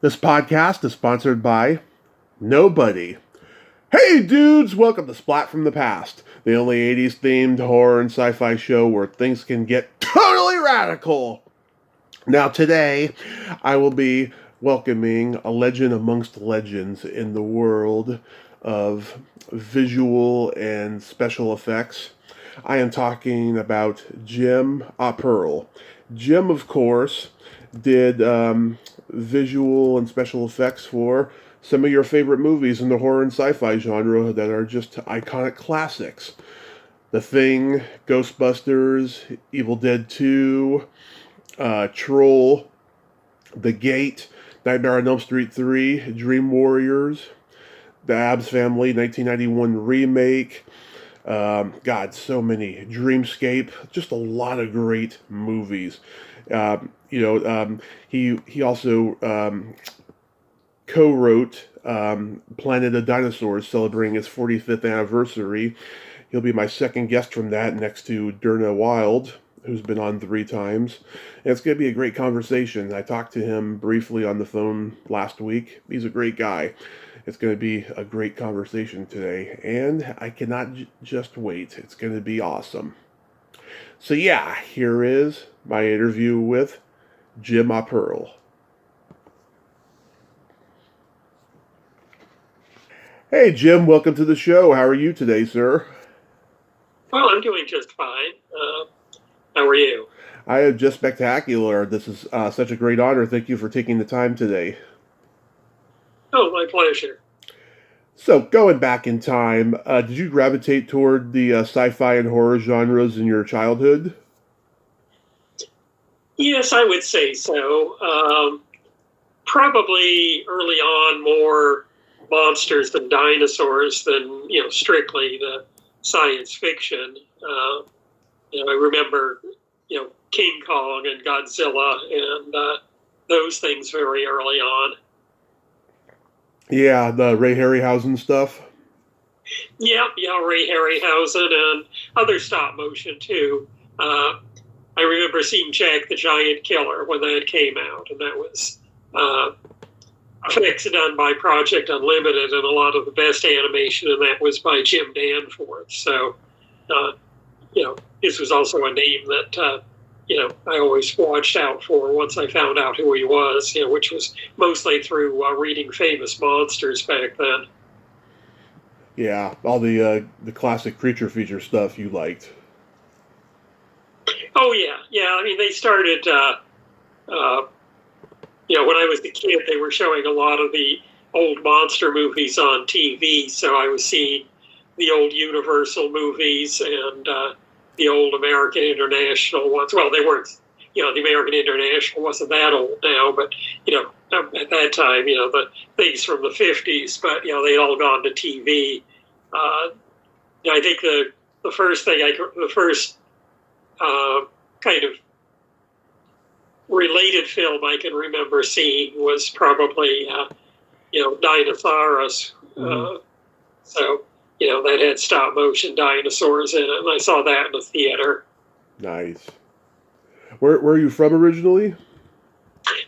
This podcast is sponsored by nobody. Hey dudes, welcome to Splat from the Past, the only 80s themed horror and sci-fi show where things can get totally radical. Now today, I will be welcoming a legend amongst legends in the world of visual and special effects. I am talking about Jim Aupperle. Jim, of course, did visual and special effects for some of your favorite movies in the horror and sci-fi genre that are just iconic classics. The Thing, Ghostbusters, Evil Dead 2, Troll, The Gate, Nightmare on Elm Street 3, Dream Warriors, The Addams Family 1991 remake. So many. Dreamscape, just a lot of great movies. He also co-wrote Planet of Dinosaurs, celebrating its 45th anniversary. He'll be my second guest from that, next to Derna Wild, who's been on 3 times. And it's going to be a great conversation. I talked to him briefly on the phone last week. He's a great guy. It's going to be a great conversation today, and I cannot just wait. It's going to be awesome. So yeah, here is my interview with Jim Aupperle. Hey Jim, welcome to the show. How are you today, sir? Well, I'm doing just fine. How are you? I am just spectacular. This is such a great honor. Thank you for taking the time today. Oh, my pleasure. So, going back in time, did you gravitate toward the sci-fi and horror genres in your childhood? Yes, I would say so. Probably early on more monsters than dinosaurs than, strictly the science fiction. I remember, King Kong and Godzilla and those things very early on. Yeah, the Ray Harryhausen stuff. Yeah, Ray Harryhausen and other stop motion too. I remember seeing Jack the Giant Killer when that came out, and that was effects done by Project Unlimited, and a lot of the best animation in that was by Jim Danforth. So, this was also a name that I always watched out for once I found out who he was, which was mostly through reading Famous Monsters back then. Yeah, all the classic creature feature stuff you liked. Oh, yeah. I mean, they started, when I was a kid, they were showing a lot of the old monster movies on TV, so I was seeing the old Universal movies and the old American International ones. Well, they weren't, the American International wasn't that old now, but, at that time, the things from the 50s, but, they'd all gone to TV. I think the first kind of related film I can remember seeing was probably, Dinosaurs. So, that had stop motion dinosaurs in it, and I saw that in the theater. Nice. Where are you from originally?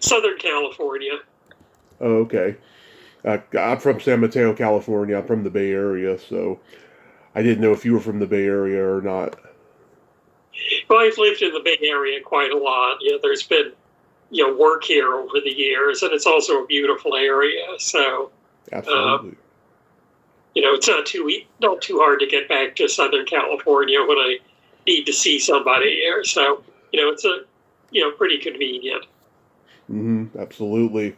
Southern California. Oh, okay. I'm from San Mateo, California. I'm from the Bay Area, so I didn't know if you were from the Bay Area or not. Well, I've lived in the Bay Area quite a lot. There's been, work here over the years, and it's also a beautiful area. So, absolutely. It's not too hard to get back to Southern California when I need to see somebody here. So, it's pretty convenient. Absolutely.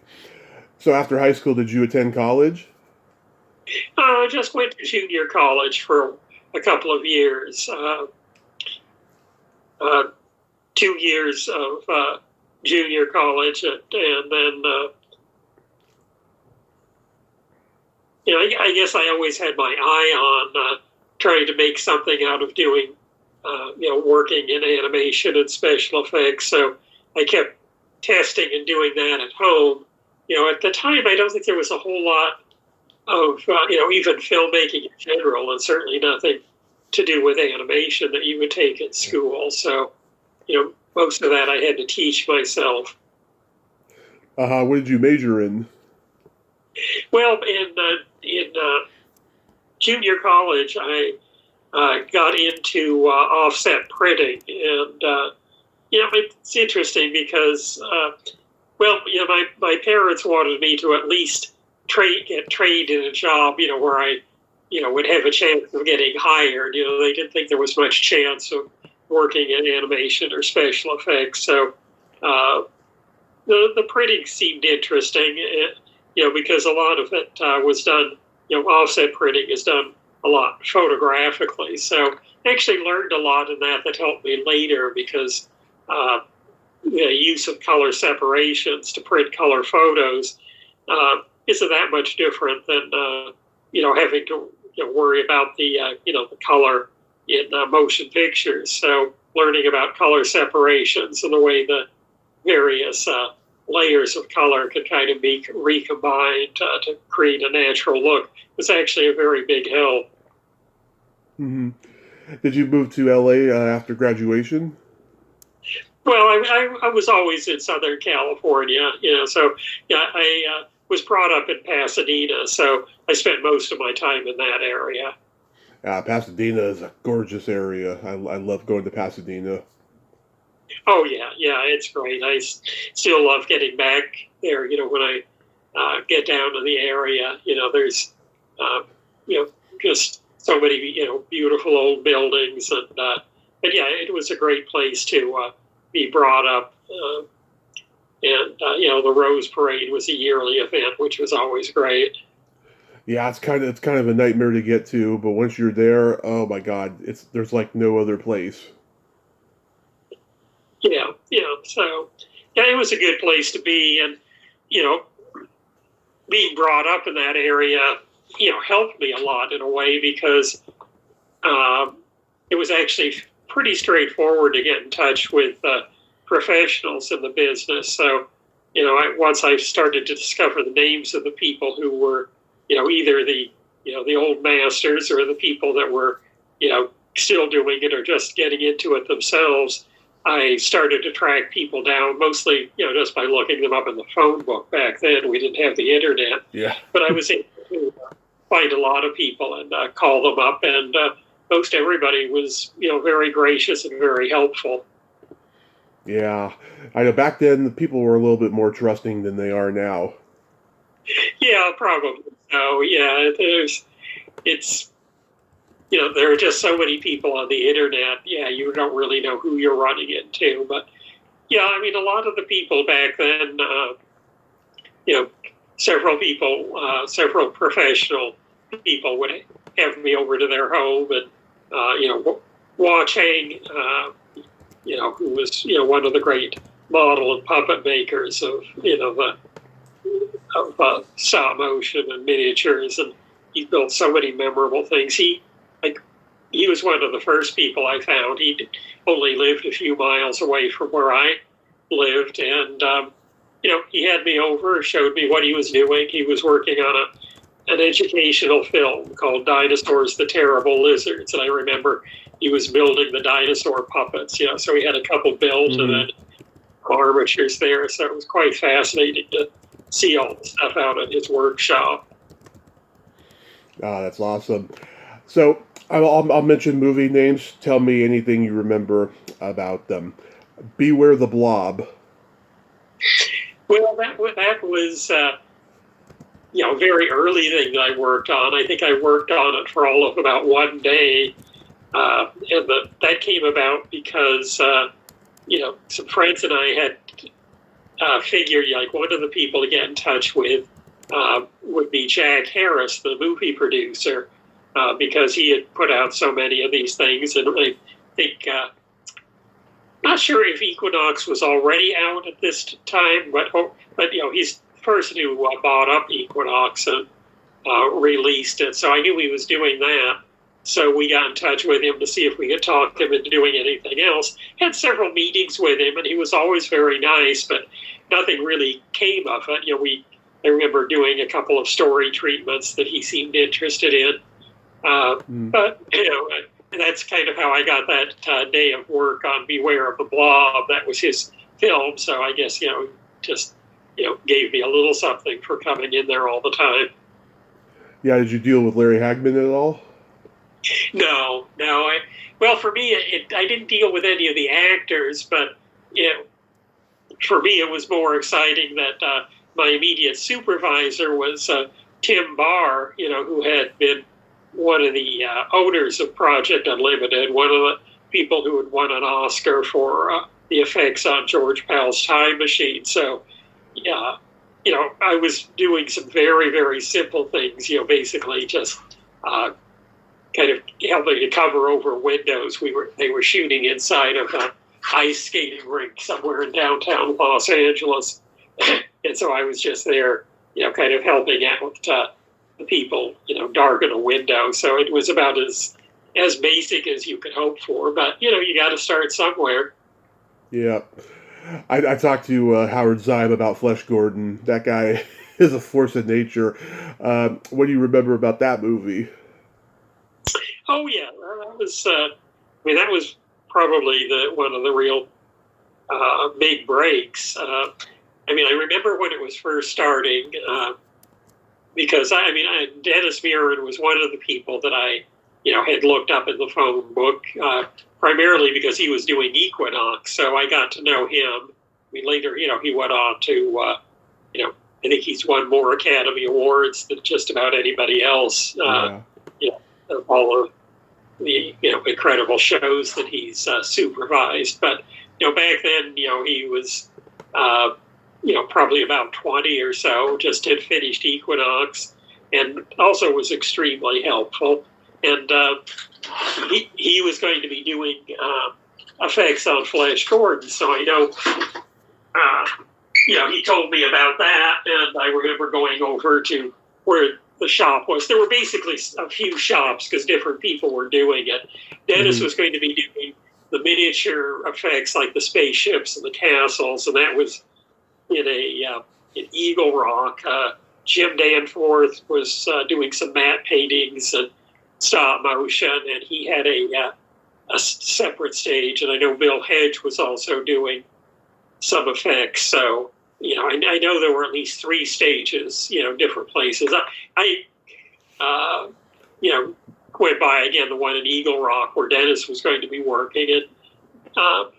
So after high school, did you attend college? I just went to junior college for a couple of years. 2 years of junior college, and then I guess I always had my eye on trying to make something out of doing, working in animation and special effects. So I kept testing and doing that at home. At the time, I don't think there was a whole lot of, even filmmaking in general, and certainly nothing to do with animation that you would take at school. So, most of that I had to teach myself. What did you major in? Well, in junior college, I got into offset printing, and it's interesting because my parents wanted me to at least get trained in a job, where I would have a chance of getting hired. They didn't think there was much chance of working in animation or special effects. So the printing seemed interesting, because a lot of it was done, offset printing is done a lot photographically. So I actually learned a lot in that helped me later, because the use of color separations to print color photos isn't that much different than having to worry about the the color in motion pictures. So learning about color separations and the way the various layers of color could kind of be recombined to create a natural look was actually a very big help. Mm-hmm. Did you move to LA after graduation? Well, I was always in Southern California, so I was brought up in Pasadena, so I spent most of my time in that area. Pasadena is a gorgeous area. I love going to Pasadena. Oh, yeah, it's great. I still love getting back there, when I get down to the area. There's, just so many, beautiful old buildings. And, but yeah, it was a great place to be brought up. And the Rose Parade was a yearly event, which was always great. Yeah, it's kind of a nightmare to get to, but once you're there, oh my God, there's like no other place. So it was a good place to be, and being brought up in that area, helped me a lot in a way, because it was actually pretty straightforward to get in touch with professionals in the business. So, once I started to discover the names of the people who were, either the old masters or the people that were, still doing it or just getting into it themselves, I started to track people down, mostly, just by looking them up in the phone book. Back then, we didn't have the internet. Yeah. But I was able to find a lot of people and call them up, and most everybody was, very gracious and very helpful. Yeah, I know back then the people were a little bit more trusting than they are now. Yeah, probably. So yeah, there are just so many people on the internet. Yeah, you don't really know who you're running into. But yeah, I mean, a lot of the people back then, several professional people would have me over to their home and, watching, who was, one of the great model and puppet makers of, of stop motion and miniatures. And he built so many memorable things. He was one of the first people I found. He only lived a few miles away from where I lived. And, he had me over, showed me what he was doing. He was working on an educational film called Dinosaurs, the Terrible Lizards. And I remember he was building the dinosaur puppets, so he had a couple built and then armatures there. So it was quite fascinating to see all the stuff out at his workshop. That's awesome. So I'll mention movie names. Tell me anything you remember about them. Beware the Blob. Well, that was very early thing that I worked on. I think I worked on it for all of about one day, and that came about because some friends and I had figured one of the people to get in touch with would be Jack Harris, the movie producer, because he had put out so many of these things, and I think. Not sure if Equinox was already out at this time, but he's the person who bought up Equinox and released it. So I knew he was doing that. So we got in touch with him to see if we could talk him into doing anything else. Had several meetings with him, and he was always very nice, but nothing really came of it. I remember doing a couple of story treatments that he seemed interested in, but that's kind of how I got that day of work on Beware of the Blob. That was his film, so I guess just gave me a little something for coming in there all the time. Yeah, did you deal with Larry Hagman at all? No. Well, for me, I didn't deal with any of the actors, but for me, it was more exciting that my immediate supervisor was Tim Barr, who had been one of the owners of Project Unlimited, one of the people who had won an Oscar for the effects on George Pal's Time Machine. So, I was doing some very, very simple things, basically just kind of helping to cover over windows. They were shooting inside of a ice skating rink somewhere in downtown Los Angeles. And so I was just there, kind of helping out the people, darken a window. So it was about as basic as you could hope for. But, you got to start somewhere. Yeah. I talked to Howard Zeib about Flesh Gordon. That guy is a force of nature. What do you remember about that movie? Oh, yeah. That was probably one of the real big breaks. I remember when it was first starting, because Dennis Muren was one of the people that I, had looked up in the phone book, primarily because he was doing Equinox, so I got to know him. Later, he went on to, I think he's won more Academy Awards than just about anybody else. Of all of the incredible shows that he's supervised. But back then, he was probably about 20 or so. Just had finished Equinox, and also was extremely helpful. And he was going to be doing effects on Flash Gordon, so I know. He told me about that, and I remember going over to where the shop was. There were basically a few shops because different people were doing it. Dennis was going to be doing the miniature effects like the spaceships and the castles, and that was in Eagle Rock. Jim Danforth was doing some matte paintings and stop motion, and he had a separate stage. And I know Bill Hedge was also doing some effects. So, I know there were at least 3 stages, different places. I went by, again, the one in Eagle Rock where Dennis was going to be working. And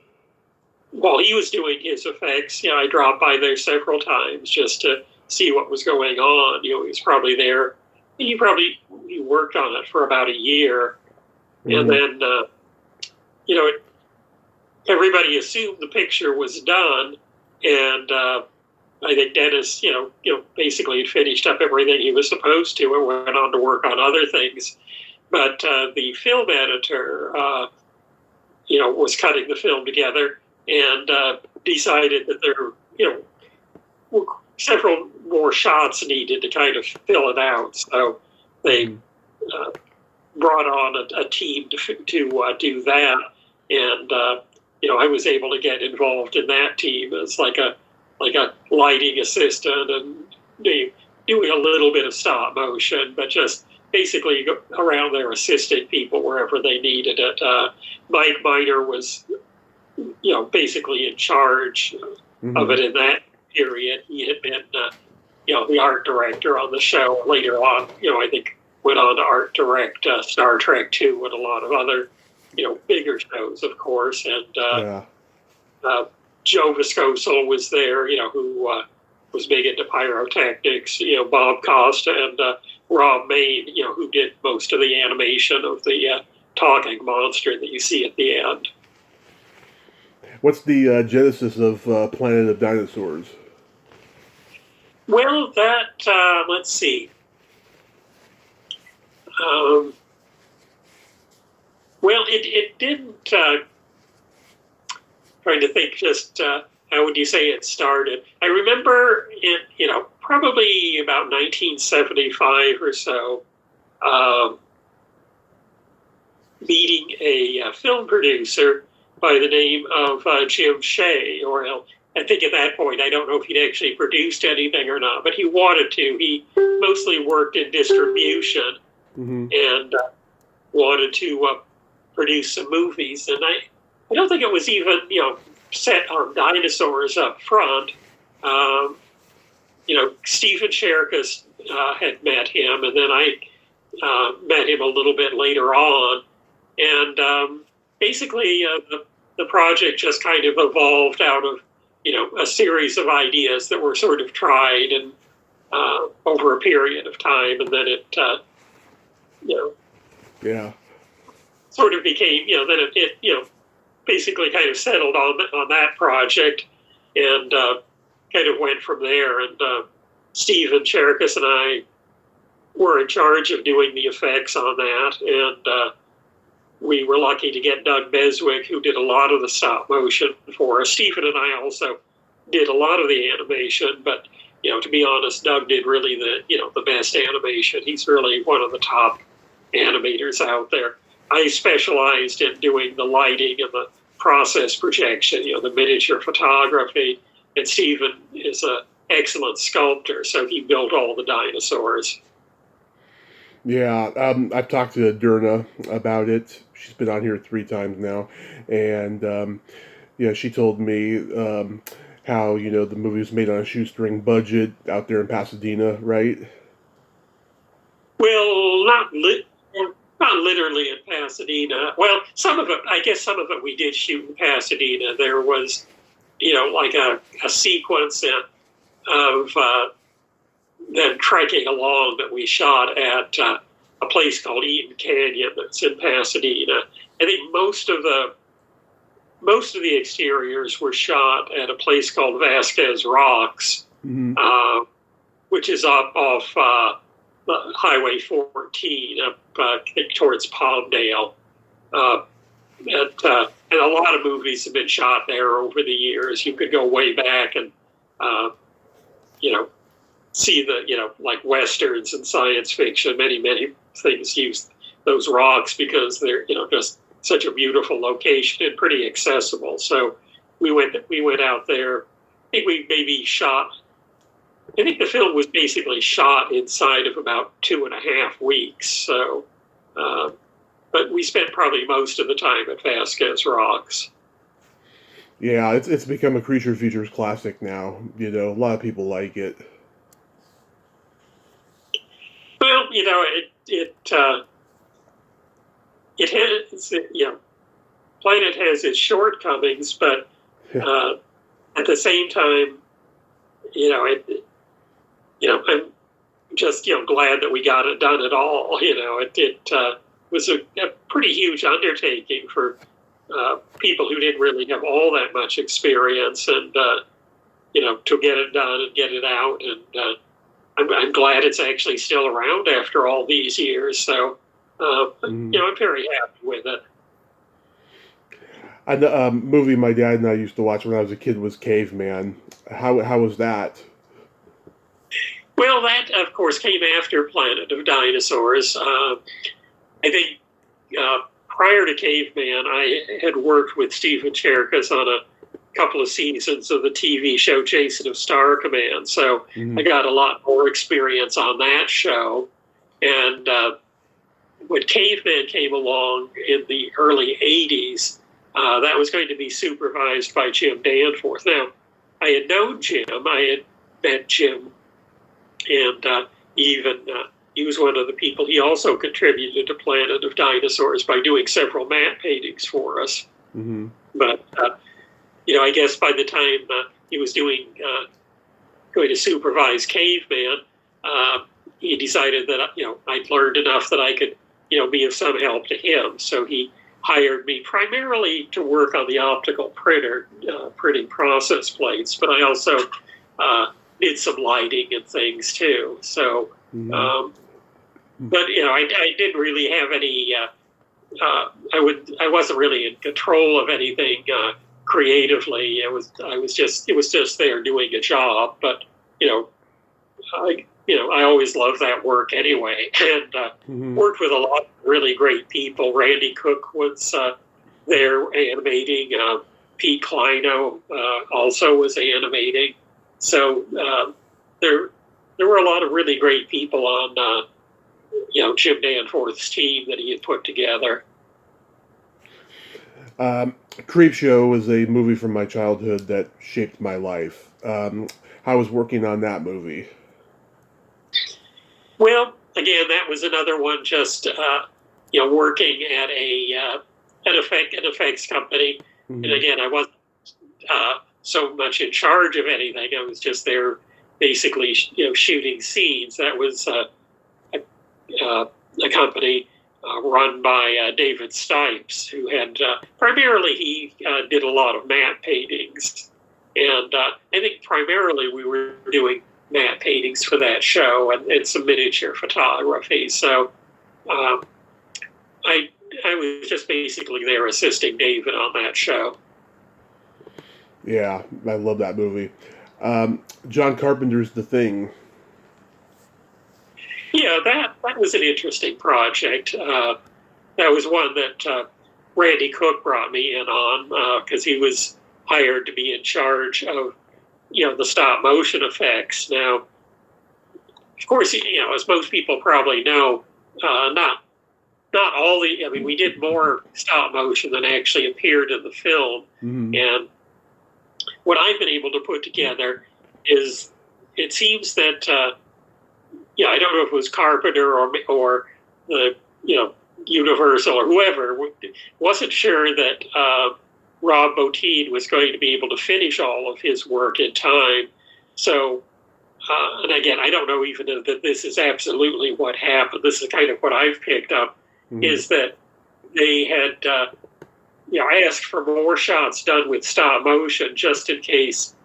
while he was doing his effects, I dropped by there several times just to see what was going on. He was probably there. He worked on it for about a year. And then, everybody assumed the picture was done. And I think Dennis, basically had finished up everything he was supposed to and went on to work on other things. But the film editor, was cutting the film together and decided that there, were several more shots needed to kind of fill it out. So they brought on a team to do that. And, I was able to get involved in that team as like a lighting assistant and doing a little bit of stop motion, but just basically around there assisting people wherever they needed it. Mike Miner was, basically in charge of it in that period. He had been, the art director on the show. Later on, I think went on to art direct Star Trek II and a lot of other, bigger shows, of course. And Joe Viscoso was there, who was big into pyrotechnics, Bob Costa and Rob Main, who did most of the animation of the talking monster that you see at the end. What's the genesis of Planet of Dinosaurs? Well, that, let's see. Well, it didn't, trying to think just how would you say it started. I remember it, probably about 1975 or so, meeting a film producer by the name of Jim Shea, or I think at that point, I don't know if he'd actually produced anything or not, but he wanted to. He mostly worked in distribution and wanted to produce some movies. And I don't think it was even, set on dinosaurs up front. Stephen Sherkus had met him, and then I met him a little bit later on. And basically, the project just kind of evolved out of, a series of ideas that were sort of tried and over a period of time, and then it, sort of became, then it basically kind of settled on that project, and kind of went from there. And Stephen Sherkus and I were in charge of doing the effects on that, and we were lucky to get Doug Beswick, who did a lot of the stop motion for us. Stephen and I also did a lot of the animation, but to be honest, Doug did really the best animation. He's really one of the top animators out there. I specialized in doing the lighting and the process projection, the miniature photography, and Stephen is an excellent sculptor, so he built all the dinosaurs. Yeah, I've talked to Durna about it. She's been on here 3 times now, and she told me how the movie was made on a shoestring budget out there in Pasadena, right? Well, not literally in Pasadena. Well, some of it we did shoot in Pasadena. There was, like a sequence of them trekking along that we shot at a place called Eden Canyon that's in Pasadena. I think most of the exteriors were shot at a place called Vasquez Rocks, which is up off Highway 14 up towards Palmdale. And a lot of movies have been shot there over the years. You could go way back and, see the, like Westerns and science fiction. Many things use those rocks because they're, just such a beautiful location and pretty accessible. So we went out there. I think the film was basically shot inside of about 2.5 weeks. So, but we spent probably most of the time at Vasquez Rocks. Yeah, it's become a Creature Features classic now. A lot of people like it. Well, it has, Planet has its shortcomings, but at the same time, I'm just, glad that we got it done at all. It was a pretty huge undertaking for people who didn't really have all that much experience, and, to get it done and get it out. And I'm glad it's actually still around after all these years. So, I'm very happy with it. And the movie my dad and I used to watch when I was a kid was Caveman. How was that? Well, that, of course, came after Planet of Dinosaurs. I think prior to Caveman, I had worked with Stephen Sherkus on a couple of seasons of the TV show Jason of Star Command. So I got a lot more experience on that show. And when Caveman came along in the early 80s, that was going to be supervised by Jim Danforth. Now, I had known Jim. I had met Jim, and he was one of the people. He also contributed to Planet of Dinosaurs by doing several matte paintings for us. But, I guess by the time he was going to supervise Caveman, he decided that, I'd learned enough that I could, be of some help to him. So he hired me primarily to work on the optical printer, printing process plates, but I also did some lighting and things too. So, but I didn't really have any. I wasn't really in control of anything creatively. It was just there doing a job. But I always loved that work anyway, and worked with a lot of really great people. Randy Cook was there animating. Pete Kleino also was animating. So there were a lot of really great people on Jim Danforth's team that he had put together. Creepshow was a movie from my childhood that shaped my life. How How was working on that movie? Well, again, that was another one. Just working at an effects company, Mm-hmm. and again, I wasn't so much in charge of anything. I was just there, basically, shooting scenes. That was a company run by David Stipes, who had primarily he did a lot of matte paintings, and I think primarily we were doing matte paintings for that show and some miniature photography. So I was just basically there assisting David on that show. Yeah, I love that movie. John Carpenter's The Thing. Yeah, that was an interesting project. That was one that Randy Cook brought me in on because he was hired to be in charge of the stop motion effects. Now, of course, as most people probably know, not all the. I mean, we did more stop motion than actually appeared in the film, Mm-hmm. and what I've been able to put together is it seems that I don't know if it was Carpenter or the Universal or whoever wasn't sure that Rob Bottin was going to be able to finish all of his work in time. So, and again, I don't know even that this is absolutely what happened. This is kind of what I've picked up, Mm-hmm. is that they had asked for more shots done with stop motion just in case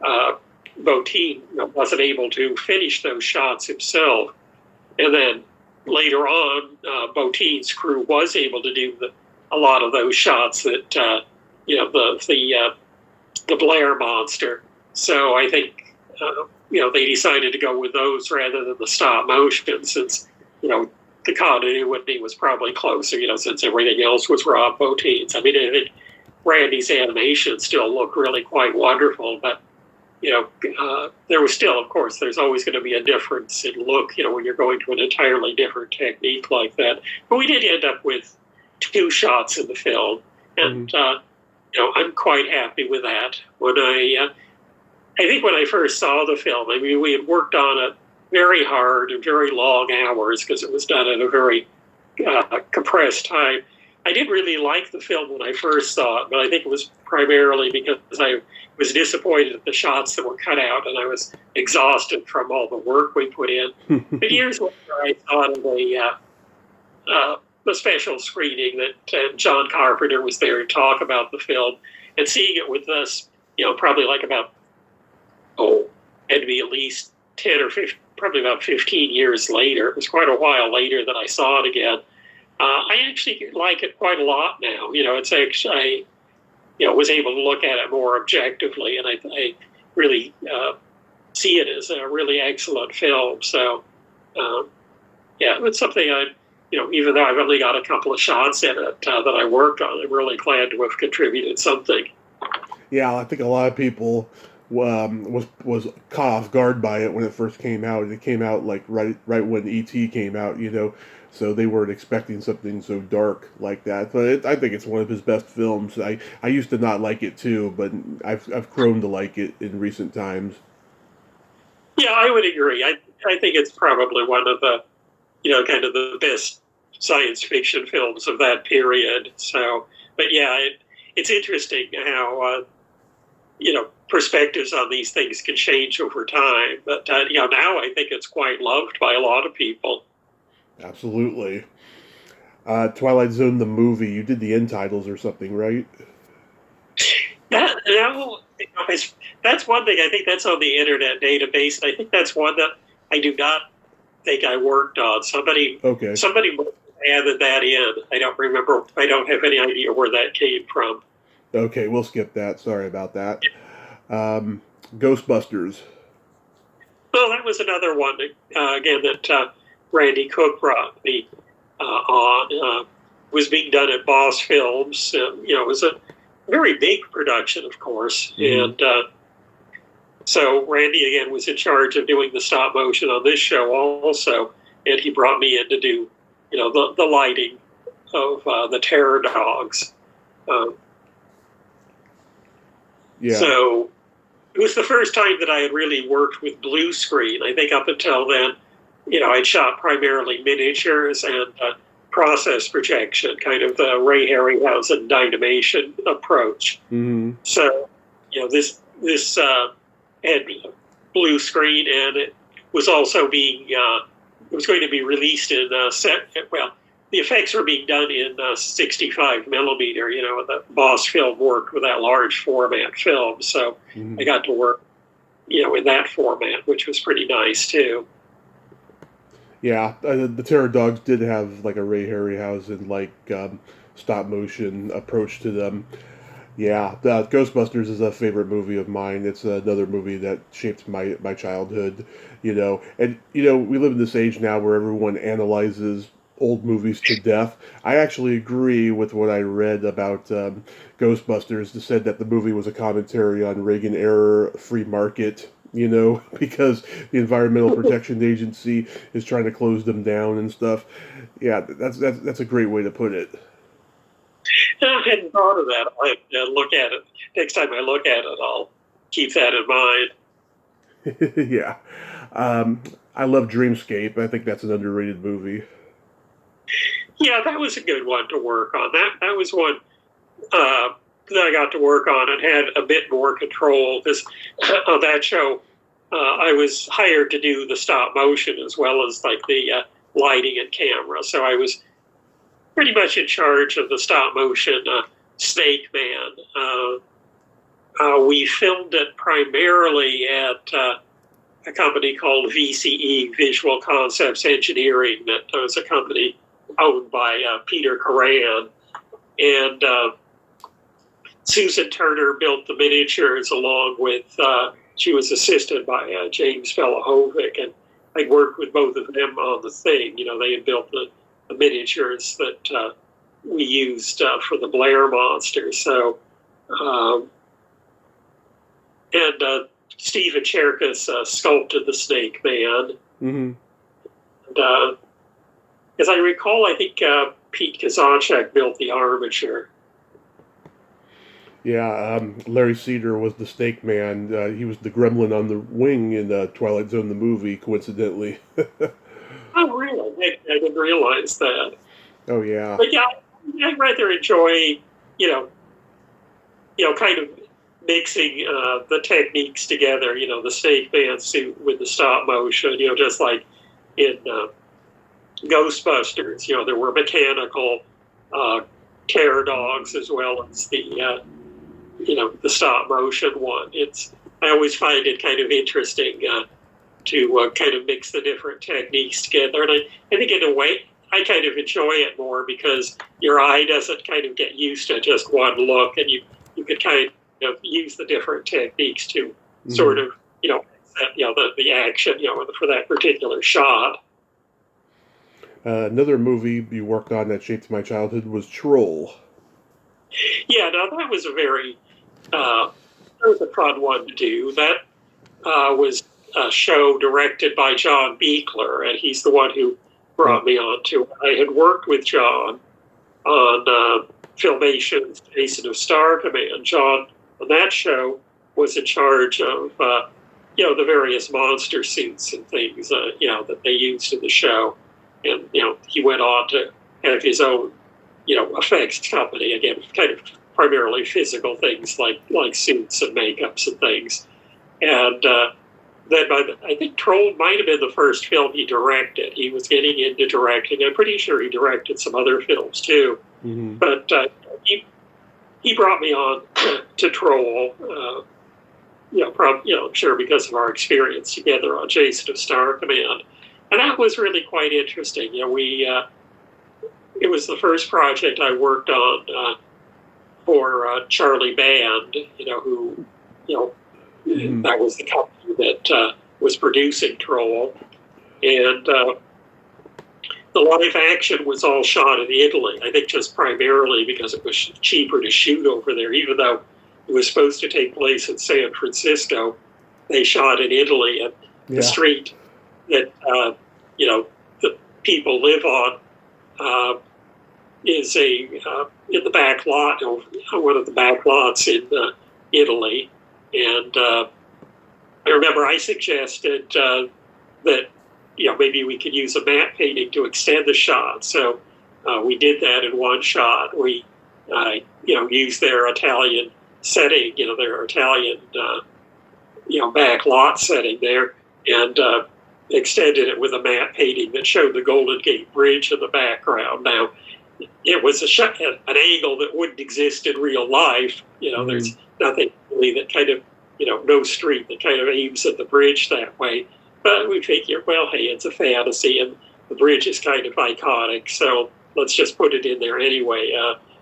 Bottin wasn't able to finish those shots himself. And then later on, Bottin's crew was able to do a lot of those shots that the Blair monster. So I think they decided to go with those rather than the stop motion, since the continuity was probably closer. Since everything else was Rob Bottin's. I mean, I think Randy's animations still look really quite wonderful, but there was still, of course, there's always going to be a difference in look, when you're going to an entirely different technique like that. But we did end up with 2 shots in the film, and I'm quite happy with that. When I think when I first saw the film, I mean, we had worked on it very hard and very long hours because it was done in a very compressed time. I didn't really like the film when I first saw it, but I think it was primarily because I was disappointed at the shots that were cut out, and I was exhausted from all the work we put in. But years later, I saw it in a special screening that John Carpenter was there to talk about the film, and seeing it with us, probably like about, had to be at least 10 or 15, probably about 15 years later. It was quite a while later that I saw it again. I actually like it quite a lot now. It's actually, I was able to look at it more objectively, and I really see it as a really excellent film. So, it's something even though I've only got a couple of shots in it that I worked on, I'm really glad to have contributed something. Yeah, I think a lot of people was caught off guard by it when it first came out. It came out like right when E.T. came out, so they weren't expecting something so dark like that. But I think it's one of his best films. I used to not like it too, but I've grown to like it in recent times. Yeah, I would agree. I think it's probably one of the kind of the best science fiction films of that period. So, but yeah, it's interesting how perspectives on these things can change over time. But now I think it's quite loved by a lot of people. Absolutely. Twilight Zone the movie. You did the end titles or something, right? That's one thing. I think that's on the internet database, and I think that's one that I do not think I worked on. Somebody added that in. I don't remember. I don't have any idea where that came from. Okay, we'll skip that. Sorry about that. Ghostbusters. Well, that was another one, again, that Randy Cook brought me on. Was being done at Boss Films. It was a very big production, of course. Mm-hmm. And so Randy, again, was in charge of doing the stop motion on this show also. And he brought me in to do, the lighting of the terror dogs. Yeah. So, it was the first time that I had really worked with blue screen. I think up until then, I'd shot primarily miniatures and process projection, kind of the Ray Harryhausen Dynamation approach. Mm-hmm. So, this had blue screen, and it was also being it was going to be released in the effects were being done in 65 millimeter. The Boss Film worked with that large format film, so I got to work, in that format, which was pretty nice too. Yeah, the Terror Dogs did have like a Ray Harryhausen stop motion approach to them. Yeah, Ghostbusters is a favorite movie of mine. It's another movie that shaped my childhood, And, we live in this age now where everyone analyzes old movies to death. I actually agree with what I read about Ghostbusters. It said that the movie was a commentary on Reagan-era free market, because the Environmental Protection Agency is trying to close them down and stuff. Yeah, that's a great way to put it. I hadn't thought of that. I'll look at it. Next time I look at it, I'll keep that in mind. Yeah. I love Dreamscape. I think that's an underrated movie. Yeah, that was a good one to work on. That was one that I got to work on and had a bit more control, because on that show, I was hired to do the stop motion as well as like the lighting and camera. So I was pretty much in charge of the stop motion Snake Man. We filmed it primarily at a company called VCE, Visual Concepts Engineering, that was a company owned by Peter Coran. And Susan Turner built the miniatures along with, she was assisted by James Velahovic, and I worked with both of them on the thing. They had built the miniatures that we used for the Blair Monster. So, and Stephen Cherkas sculpted the Snake Man. Mm-hmm. And, as I recall, I think Pete Kazanchak built the armature. Yeah, Larry Cedar was the Snake Man. He was the gremlin on the wing in Twilight Zone, the movie, coincidentally. Oh, really? I didn't realize that. Oh, yeah. But yeah, I'd rather enjoy, kind of mixing the techniques together, the Snake Man suit with the stop motion, just like in Ghostbusters, there were mechanical terror dogs as well as the stop motion one. I always find it kind of interesting to kind of mix the different techniques together. And I think in a way, I kind of enjoy it more because your eye doesn't kind of get used to just one look, and you could kind of use the different techniques to sort of, the action, for that particular shot. Another movie you worked on that shaped my childhood was Troll. Yeah, now that was a fun one to do. That was a show directed by John Beekler, and he's the one who brought me on to it. I had worked with John on Filmation's Jason of Star Command. John, on that show, was in charge of, the various monster suits and things, that they used in the show. And, he went on to have his own, effects company, again, kind of primarily physical things like suits and makeups and things. And then I think Troll might have been the first film he directed. He was getting into directing. I'm pretty sure he directed some other films too. Mm-hmm. But he brought me on to Troll, I'm sure because of our experience together on Jason of Star Command. And that was really quite interesting. It was the first project I worked on for Charlie Band, who, that was the company that was producing Troll. And the live action was all shot in Italy, I think just primarily because it was cheaper to shoot over there, even though it was supposed to take place in San Francisco. They shot in Italy, and the street that the people live on is in the back lot, one of the back lots in Italy, and I remember I suggested that maybe we could use a matte painting to extend the shot. So we did that in one shot. We used their Italian setting, their Italian back lot setting there, and extended it with a matte painting that showed the Golden Gate Bridge in the background. Now, it was an angle that wouldn't exist in real life. There's nothing really that kind of, no street that kind of aims at the bridge that way. But we figured, well, hey, it's a fantasy, and the bridge is kind of iconic, so let's just put it in there anyway.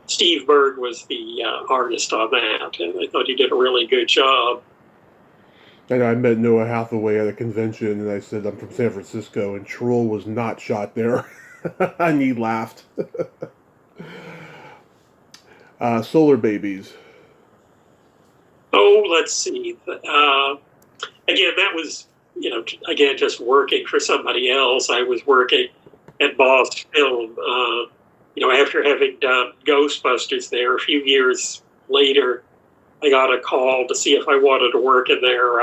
Steve Bird was the artist on that, and I thought he did a really good job. And I met Noah Hathaway at a convention, and I said, I'm from San Francisco, and Troll was not shot there. And he laughed. Solar Babies. Oh, let's see. Again, that was, just working for somebody else. I was working at Boss Film, after having done Ghostbusters there. A few years later, I got a call to see if I wanted to work in their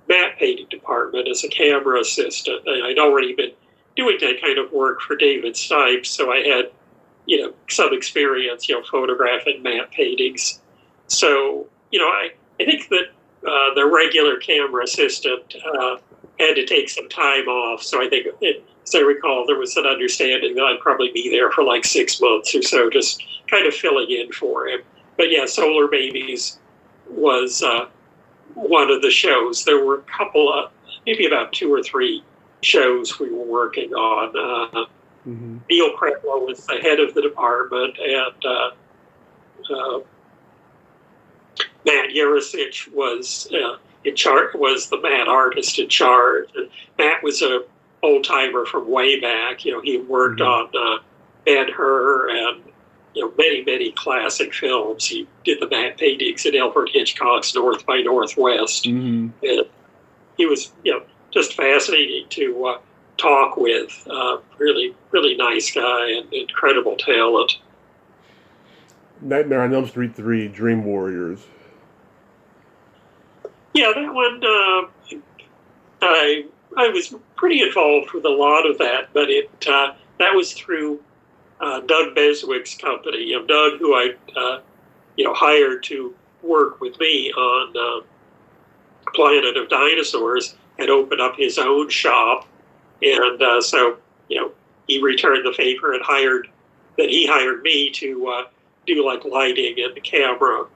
matte painting department as a camera assistant. And I'd already been doing that kind of work for David Stipes, so I had, some experience, photographing matte paintings. So, I think that the regular camera assistant had to take some time off. So I think, as I recall, there was an understanding that I'd probably be there for like 6 months or so, just kind of filling in for him. But yeah, Solar Babies was one of the shows. There were a couple of, maybe about 2 or 3 shows we were working on. Neil Kretlow was the head of the department, and Matt Yuricich was in charge, was the matte artist in charge. And Matt was a old timer from way back. He worked on Ben-Hur and many classic films. He did the matte paintings in Alfred Hitchcock's North by Northwest, and he was just fascinating to talk with. Really, really nice guy and incredible talent. Nightmare on Elm Street 3, Dream Warriors. Yeah, that one, I was pretty involved with a lot of that, but that was through Doug Beswick's company. Doug, who I hired to work with me on Planet of Dinosaurs, had opened up his own shop, and so he returned the favor and hired me to do like lighting and camera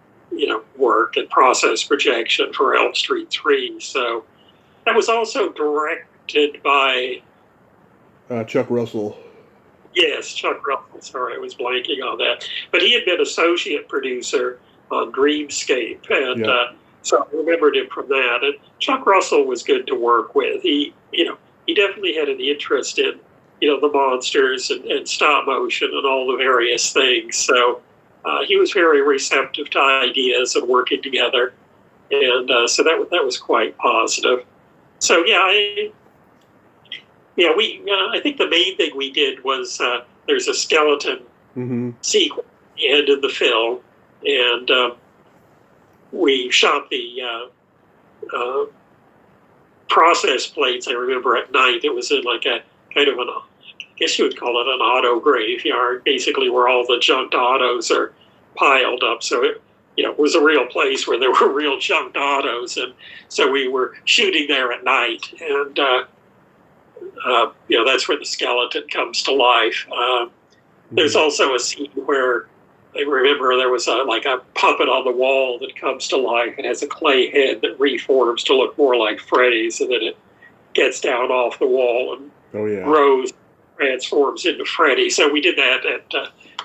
work and process projection for Elm Street 3. So that was also directed by Chuck Russell. Yes, Chuck Russell. Sorry, I was blanking on that. But he had been associate producer on Dreamscape, and so I remembered him from that. And Chuck Russell was good to work with. He definitely had an interest in the monsters and stop motion and all the various things. So he was very receptive to ideas and working together, and so that was quite positive. So I think the main thing we did was there's a skeleton sequence at the end of the film, and we shot the process plates. I remember at night it was in like a kind of I guess you would call it an auto graveyard, basically where all the junked autos are piled up. So it was a real place where there were real junked autos, and so we were shooting there at night, and that's where the skeleton comes to life. There's also a scene where I remember there was a puppet on the wall that comes to life. It has a clay head that reforms to look more like Freddy's, and then it gets down off the wall and grows, transforms into Freddy. So we did that at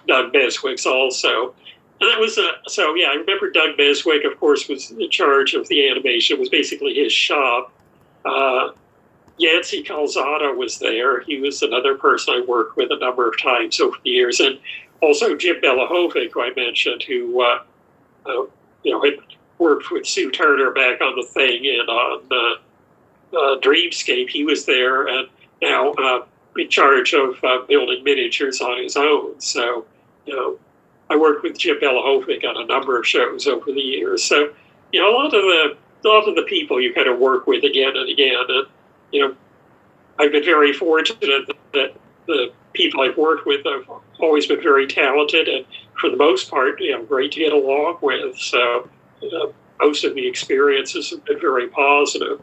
Doug Beswick's also. And that was I remember Doug Beswick, of course, was in charge of the animation. It was basically his shop. Yancey Calzada was there. He was another person I worked with a number of times over the years. And also Jim Belahovic, who I mentioned, who had worked with Sue Turner back on The Thing and on Dreamscape. He was there, and now in charge of building miniatures on his own. So, I worked with Jim Belahovic on a number of shows over the years. So, a lot of the often the people you kind of work with again and again. And, I've been very fortunate that the people I've worked with have always been very talented and, for the most part, great to get along with. So most of the experiences have been very positive.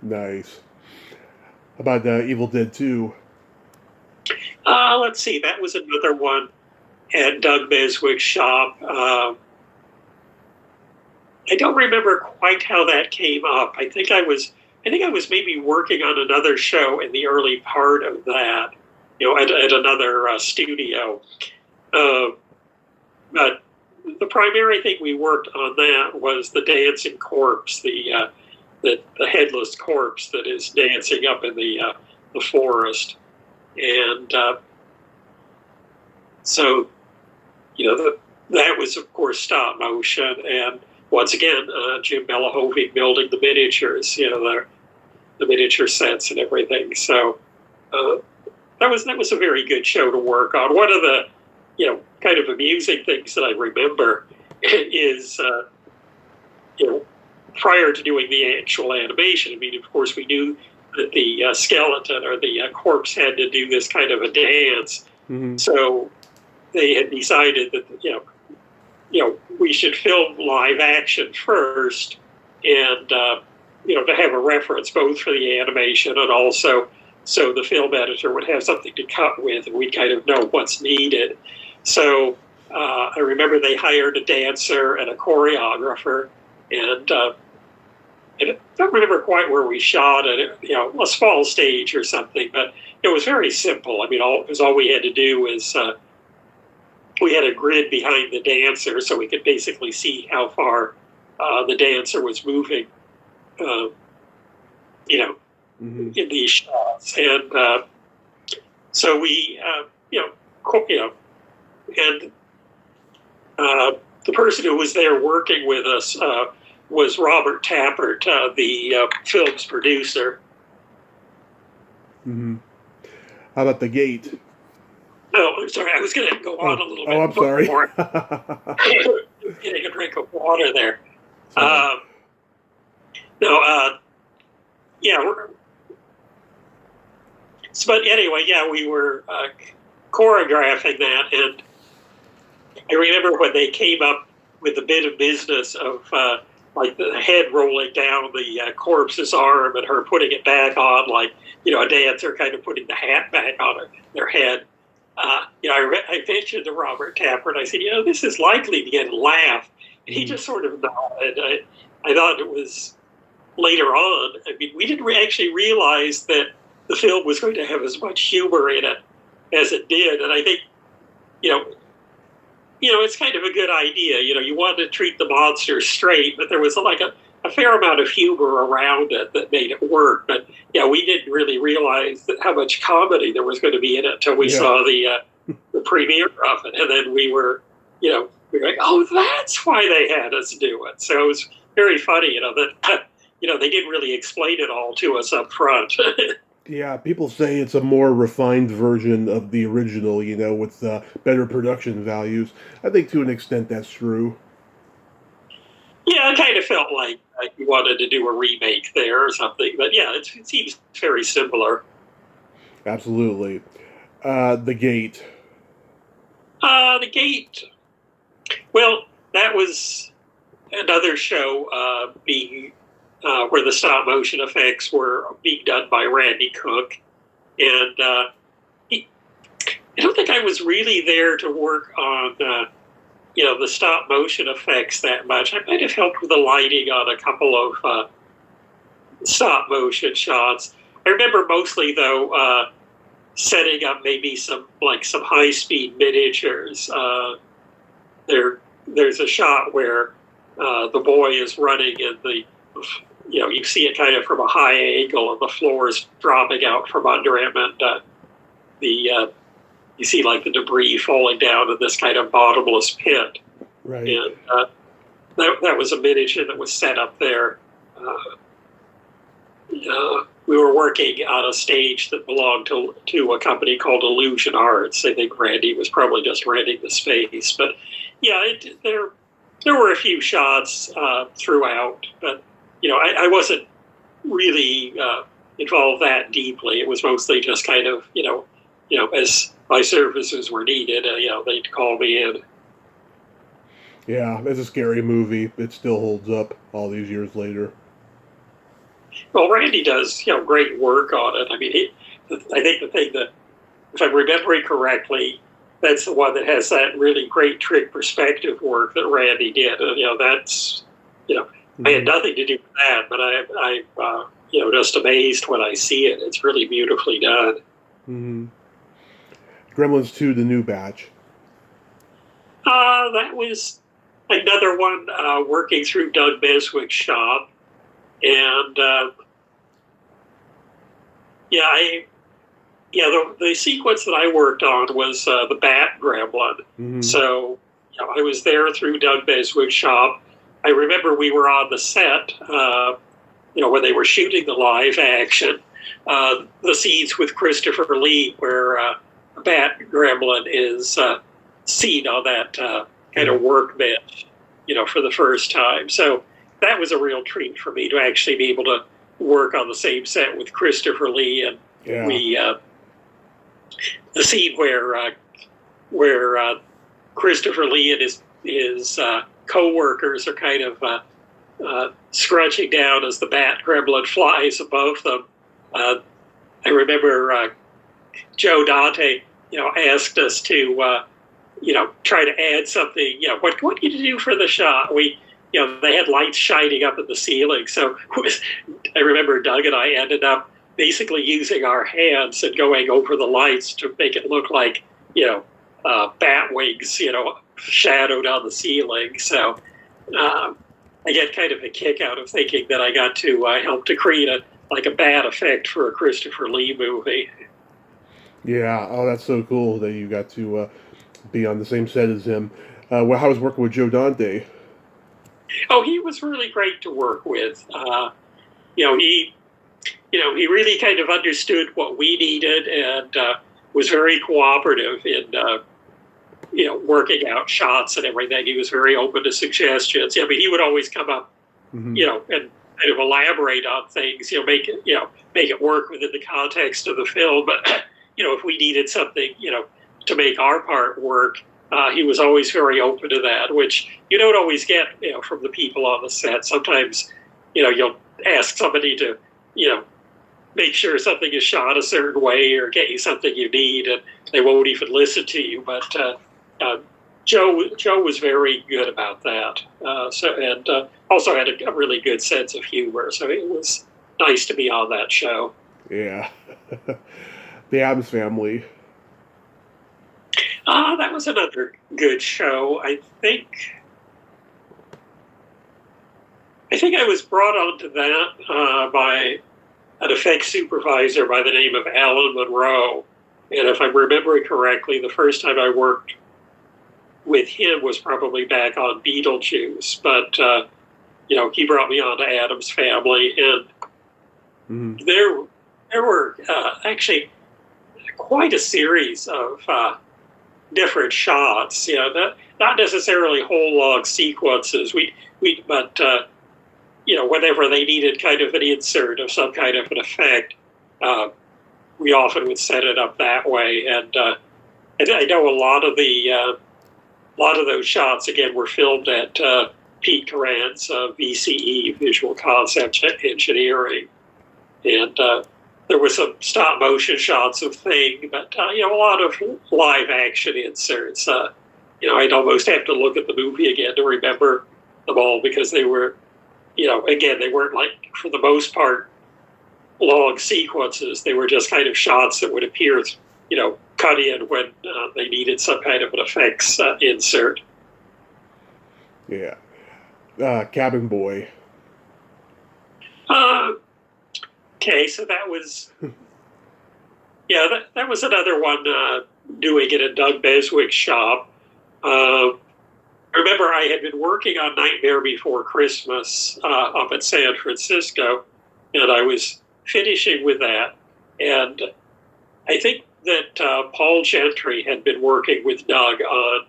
Nice. How about Evil Dead 2? Let's see. That was another one at Doug Beswick's shop. I don't remember quite how that came up. I think I was maybe working on another show in the early part of that, at another studio. But the primary thing we worked on that was the dancing corpse, the headless corpse that is dancing up in the forest, and so that was of course stop motion, and once again Jim Belahovic building the miniatures, the miniature sets and everything. So that was a very good show to work on. One of the kind of amusing things that I remember is prior to doing the actual animation, I mean, of course, we knew that the skeleton or the corpse had to do this kind of a dance. Mm-hmm. So they had decided that we should film live action first, and to have a reference both for the animation and also so the film editor would have something to cut with, and we'd kind of know what's needed. So I remember they hired a dancer and a choreographer, and I don't remember quite where we shot it, a small stage or something, but it was very simple. I mean, all we had to do was we had a grid behind the dancer, so we could basically see how far the dancer was moving, Mm-hmm. in these shots, and so we, and the person who was there working with us was Robert Tappert, the film's producer. Mm-hmm. How about The Gate? Oh, I'm sorry. I was going to go on a little bit. Oh, I'm sorry. Getting a drink of water there. But anyway, we were choreographing that, and I remember when they came up with the bit of business of like the head rolling down the corpse's arm and her putting it back on, like a dancer kind of putting the hat back on their head. I mentioned to Robert Tappert, I said, this is likely to get a laugh. And he just sort of nodded. I thought it was later on. I mean, we didn't actually realize that the film was going to have as much humor in it as it did. And I think, it's kind of a good idea. You wanted to treat the monsters straight, but there was like a fair amount of humor around it that made it work. But we didn't really realize how much comedy there was going to be in it until we saw the premiere of it, and then we were like, oh, that's why they had us do it. So it was very funny, that they didn't really explain it all to us up front. Yeah, people say it's a more refined version of the original, with better production values. I think to an extent that's true. Yeah, it kind of felt like you wanted to do a remake there or something. But it seems very similar. Absolutely. The Gate. The Gate. Well, that was another show being where the stop motion effects were being done by Randy Cook. And I don't think I was really there to work on the stop motion effects that much. I might have helped with the lighting on a couple of stop motion shots. I remember mostly, though, setting up maybe some high speed miniatures. There's a shot where the boy is running and you see it kind of from a high angle and the floor is dropping out from under him, and you see like the debris falling down in this kind of bottomless pit. Right. And that was a miniature that was set up there. We were working on a stage that belonged to a company called Illusion Arts. I think Randy was probably just renting the space. But there were a few shots throughout. But I wasn't really involved that deeply. It was mostly just kind of, as my services were needed, they'd call me in. Yeah, it's a scary movie. It still holds up all these years later. Well, Randy does, great work on it. I mean, I think the thing that, if I'm remembering correctly, that's the one that has that really great trick perspective work that Randy did. That's, I had nothing to do with that, but I'm just amazed when I see it. It's really beautifully done. Mm-hmm. Gremlins 2, The New Batch. That was another one working through Doug Beswick's shop. And, the sequence that I worked on was the Bat Gremlin. Mm-hmm. So, I was there through Doug Beswick's shop. I remember we were on the set, when they were shooting the live action, the scenes with Christopher Lee where a Bat Gremlin is seen on that kind of workbench, for the first time. So that was a real treat for me to actually be able to work on the same set with Christopher Lee. And we, the scene where Christopher Lee and his co-workers are kind of scrunching down as the Bat Gremlin flies above them. I remember Joe Dante, asked us to, try to add something. What can you do for the shot? They had lights shining up in the ceiling. So I remember Doug and I ended up basically using our hands and going over the lights to make it look like, bat wings, shadowed on the ceiling. So I get kind of a kick out of thinking that I got to help to create a bat effect for a Christopher Lee movie. Yeah, oh, that's so cool that you got to be on the same set as him. How was working with Joe Dante? Oh, he was really great to work with. He really kind of understood what we needed and was very cooperative in, working out shots and everything. He was very open to suggestions. I mean, he would always come up, and kind of elaborate on things, make it work within the context of the film. But, if we needed something, to make our part work, he was always very open to that, which you don't always get, from the people on the set. Sometimes, you'll ask somebody to, make sure something is shot a certain way or get you something you need, and they won't even listen to you. But Joe was very good about that. Also had a really good sense of humor. So it was nice to be on that show. Yeah. The Addams Family. That was another good show. I think I was brought onto that by an effects supervisor by the name of Alan Monroe. And if I'm remembering correctly, the first time I worked with him was probably back on Beetlejuice. But, he brought me on to Addams Family. And there were actually quite a series of different shots, not necessarily whole log sequences. But whenever they needed kind of an insert of some kind of an effect, we often would set it up that way. And I know a lot of those shots again were filmed at Pete Coran's VCE, Visual Concept Engineering, and there were some stop motion shots of Thing, but a lot of live action inserts. I'd almost have to look at the movie again to remember them all because they were, again, they weren't for the most part, long sequences. They were just kind of shots that would appear, cut in when they needed some kind of an effects insert. Yeah. Cabin Boy. Okay, so that was, that was another one doing it at Doug Beswick's shop. I remember I had been working on Nightmare Before Christmas up in San Francisco, and I was finishing with that. And I think that Paul Gentry had been working with Doug on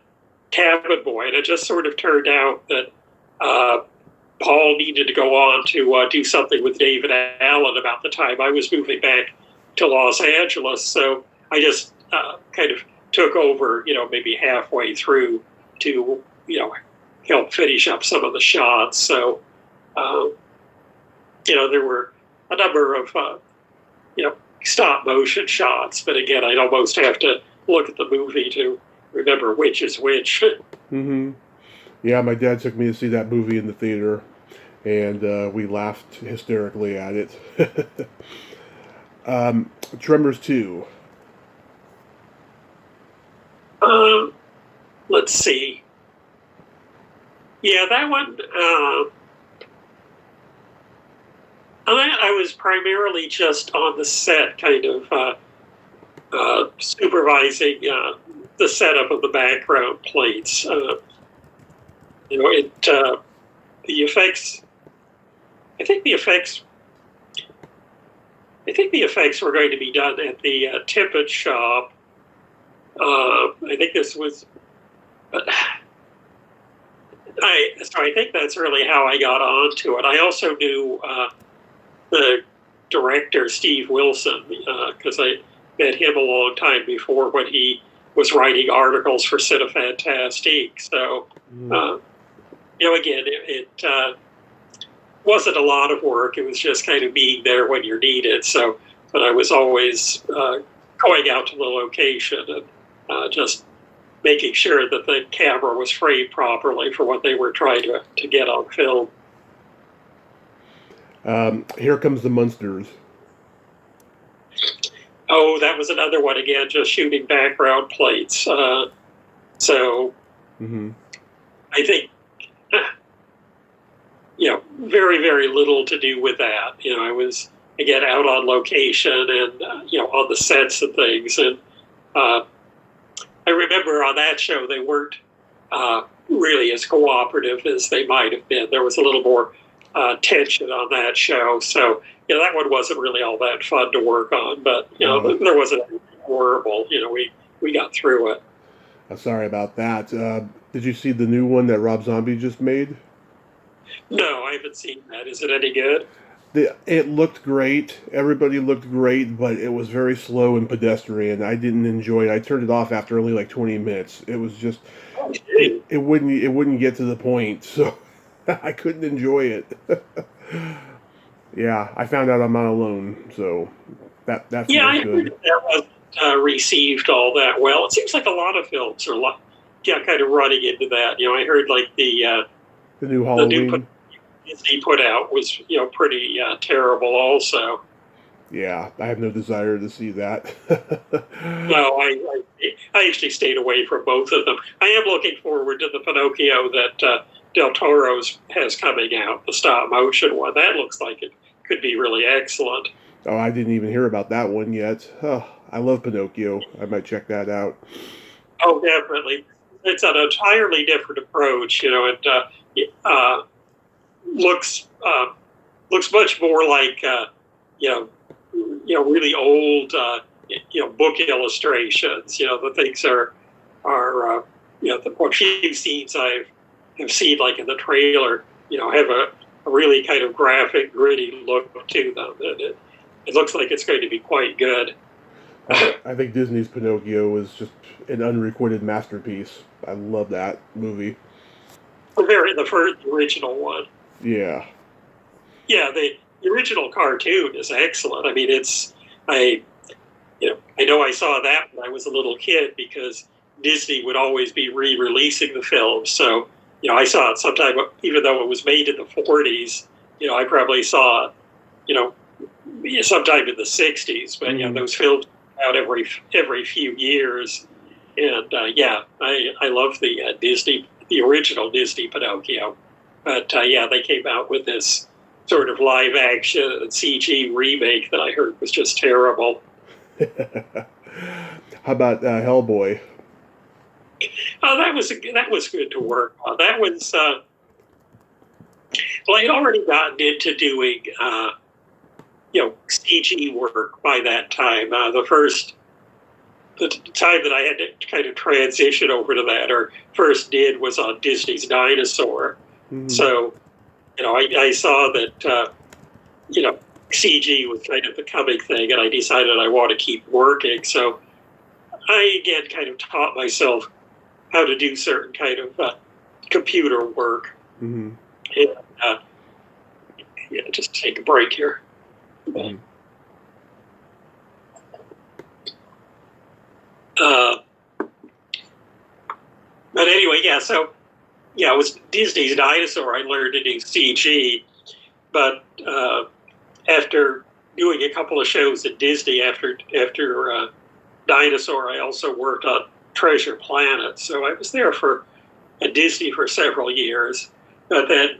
Cabin Boy, and it just sort of turned out that Paul needed to go on to do something with David Allen about the time I was moving back to Los Angeles. So I just kind of took over, maybe halfway through to, help finish up some of the shots. So, there were a number of, stop motion shots. But again, I'd almost have to look at the movie to remember which is which. Mm-hmm. Yeah, my dad took me to see that movie in the theater, and we laughed hysterically at it. Tremors 2. Let's see. Yeah, that one. I was primarily just on the set, kind of supervising the setup of the background plates. The effects. I think the effects were going to be done at the Tippett shop. I think this was. I think that's really how I got onto it. I also knew the director, Steve Wilson, because I met him a long time before when he was writing articles for Cinefantastique. So, again, it wasn't a lot of work. It was just kind of being there when you're needed. So, but I was always going out to the location and just making sure that the camera was framed properly for what they were trying to get on film. Here Comes the Munsters. Oh, that was another one again, just shooting background plates. I think, very, very little to do with that. I was, again, out on location and, on the sets and things. And I remember on that show, they weren't really as cooperative as they might have been. There was a little more tension on that show. So, that one wasn't really all that fun to work on. But, there wasn't anything horrible. We got through it. Sorry about that. Did you see the new one that Rob Zombie just made? No, I haven't seen that. Is it any good? It looked great. Everybody looked great, but it was very slow and pedestrian. I didn't enjoy it. I turned it off after only like 20 minutes. It was just it wouldn't get to the point, so I couldn't enjoy it. Yeah, I found out I'm not alone, so that's I good. heard that wasn't received all that well. It seems like a lot of films are kind of running into that. I heard like the new Halloween he put out was pretty terrible also. Yeah, I have no desire to see that. No, I actually stayed away from both of them. I am looking forward to the Pinocchio that Del Toro's has coming out, the stop motion one. That looks like it could be really excellent. Oh, I didn't even hear about that one yet. Oh, I love Pinocchio. I might check that out. Oh, definitely. It's an entirely different approach, and looks much more like really old book illustrations. The things are the few scenes I have seen, like in the trailer, have a really kind of graphic, gritty look to them. And it looks like it's going to be quite good. I think Disney's Pinocchio is just an unrecorded masterpiece. I love that movie. The first original one. Yeah. Yeah, the original cartoon is excellent. I mean, I know I saw that when I was a little kid because Disney would always be re-releasing the film. So, I saw it sometime, even though it was made in the 40s, I probably saw it, sometime in the 60s. But, those films out every few years. And, I love the original Disney Pinocchio. But, they came out with this sort of live action CG remake that I heard was just terrible. How about Hellboy? Oh, that was good to work on. That was I'd already gotten into doing CG work by that time. The time that I had to kind of transition over to that, or first did, was on Disney's Dinosaur. Mm-hmm. So I saw that, CG was kind of the coming thing, and I decided I want to keep working. So I, again, kind of taught myself how to do certain kind of computer work. Mm-hmm. And, just take a break here. Mm-hmm. But anyway, it was Disney's Dinosaur. I learned to do CG, but after doing a couple of shows at Disney after Dinosaur, I also worked on Treasure Planet. So I was there at Disney for several years, but then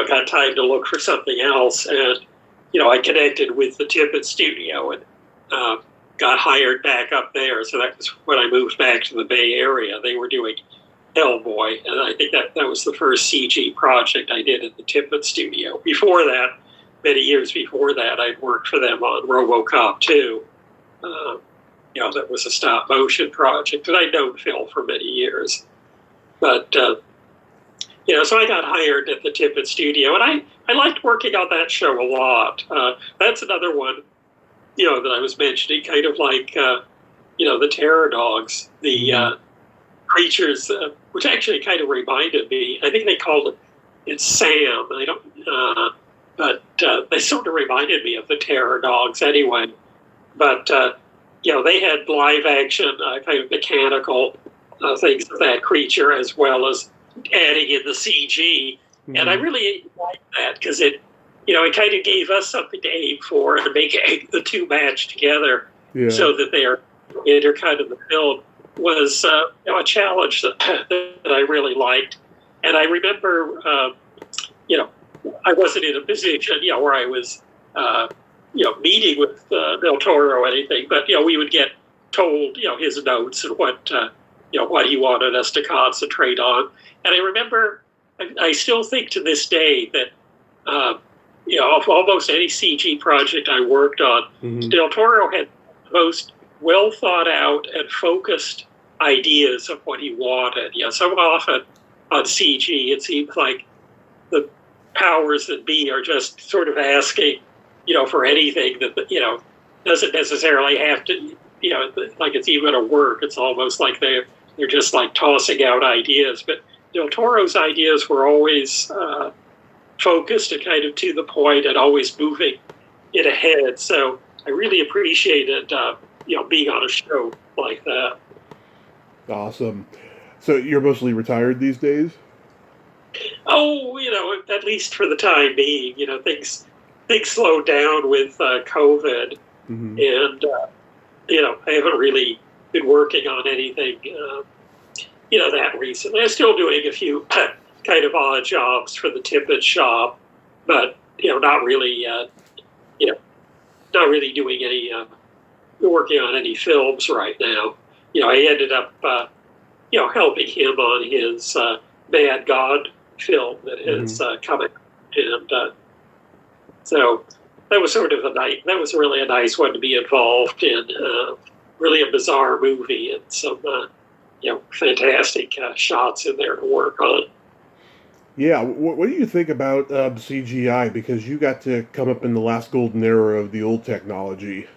got time to look for something else, and I connected with the Tippett studio and got hired back up there. So that was when I moved back to the Bay Area. They were doing Hellboy, and I think that was the first CG project I did at the Tippett studio. Before that, many years before that, I'd worked for them on RoboCop 2. That was a stop motion project, and I'd known Phil for many years. But so I got hired at the Tippett studio, and I liked working on that show a lot. That's another one, that I was mentioning, kind of like, the Terror Dogs, the creatures, which actually kind of reminded me. I think they called it Sam. I don't, but they sort of reminded me of the Terror Dogs anyway. But they had live action, kind of mechanical things of that creature, as well as adding in the CG. Mm-hmm. And I really liked that because it kind of gave us something to aim for and make the two match together, so that they are intercut in the film was a challenge that I really liked. And I remember, I wasn't in a position, where I was, meeting with Del Toro or anything, but, we would get told, his notes and what he wanted us to concentrate on. And I remember, I still think to this day that, of almost any CG project I worked on, mm-hmm. Del Toro had the most well thought out and focused ideas of what he wanted. So often on CG, it seems like the powers that be are just sort of asking, for anything that, doesn't necessarily have to, like it's even a work. It's almost like they're just like tossing out ideas. But Del Toro's ideas were always focused and kind of to the point and always moving it ahead. So I really appreciated, being on a show like that. Awesome. So you're mostly retired these days? Oh, at least for the time being. Things slowed down with COVID, mm-hmm. and I haven't really been working on anything, that recently. I'm still doing a few kind of odd jobs for the Tippett shop, but not really, not really doing any working on any films right now. I ended up, helping him on his Bad God film that is coming, and so that was sort of that was really a nice one to be involved in. Really a bizarre movie and some, fantastic shots in there to work on. Yeah, what do you think about CGI? Because you got to come up in the last golden era of the old technology.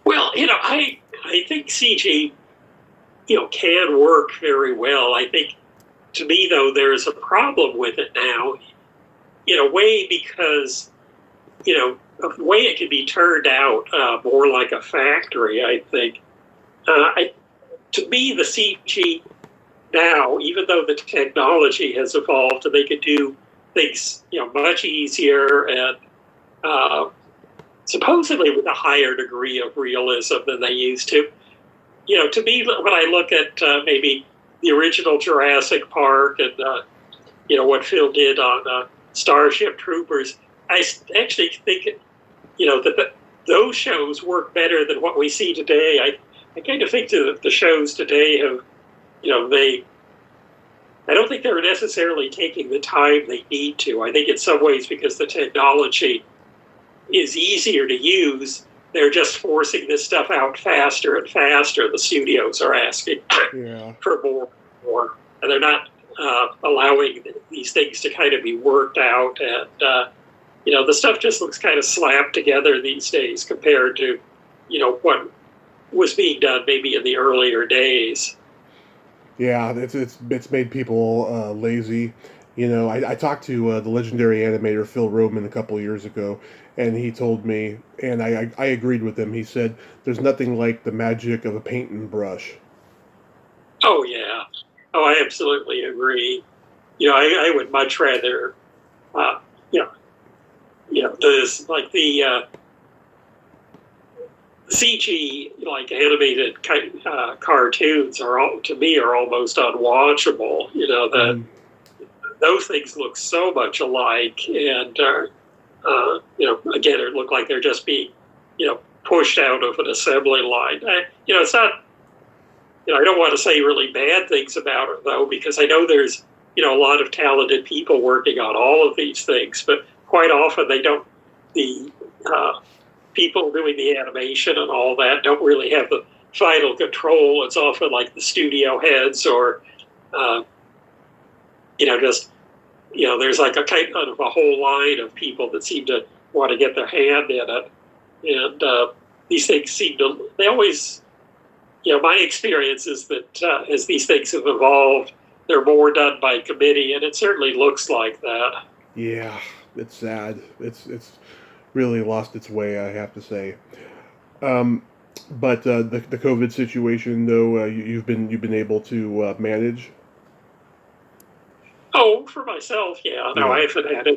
Well, I think CG, can work very well. I think, to me, though, there's a problem with it now, in a way, because, of the way it can be turned out more like a factory, I think. To me, the CG now, even though the technology has evolved and they can do things, much easier and supposedly with a higher degree of realism than they used to. To me, when I look at maybe the original Jurassic Park and, what Phil did on Starship Troopers, I actually think, that those shows work better than what we see today. I kind of think that the shows today have, I don't think they're necessarily taking the time they need to. I think in some ways because the technology is easier to use, they're just forcing this stuff out faster and faster. The studios are asking for more and more. And they're not, allowing these things to kind of be worked out. And, the stuff just looks kind of slapped together these days compared to, what was being done maybe in the earlier days. Yeah, it's made people lazy. I talked to the legendary animator Phil Roman a couple years ago, and he told me, and I agreed with him. He said, "There's nothing like the magic of a paint and brush." Oh, yeah. Oh, I absolutely agree. I would much rather, uh, you know, this like the CG like animated cartoons are all to me are almost unwatchable. That Mm. those things look so much alike, and again, it look like they're just being, pushed out of an assembly line. It's not. I don't want to say really bad things about it though, because I know there's a lot of talented people working on all of these things, but quite often they don't. The people doing the animation and all that don't really have the final control. It's often like the studio heads or, just, there's like a kind of a whole line of people that seem to want to get their hand in it. And these things they always, my experience is that as these things have evolved, they're more done by committee, and it certainly looks like that. Yeah, it's sad. It's really lost its way, I have to say. Um, but the COVID situation, though, you've been able to manage. Oh, for myself, yeah. No, Yeah. I haven't had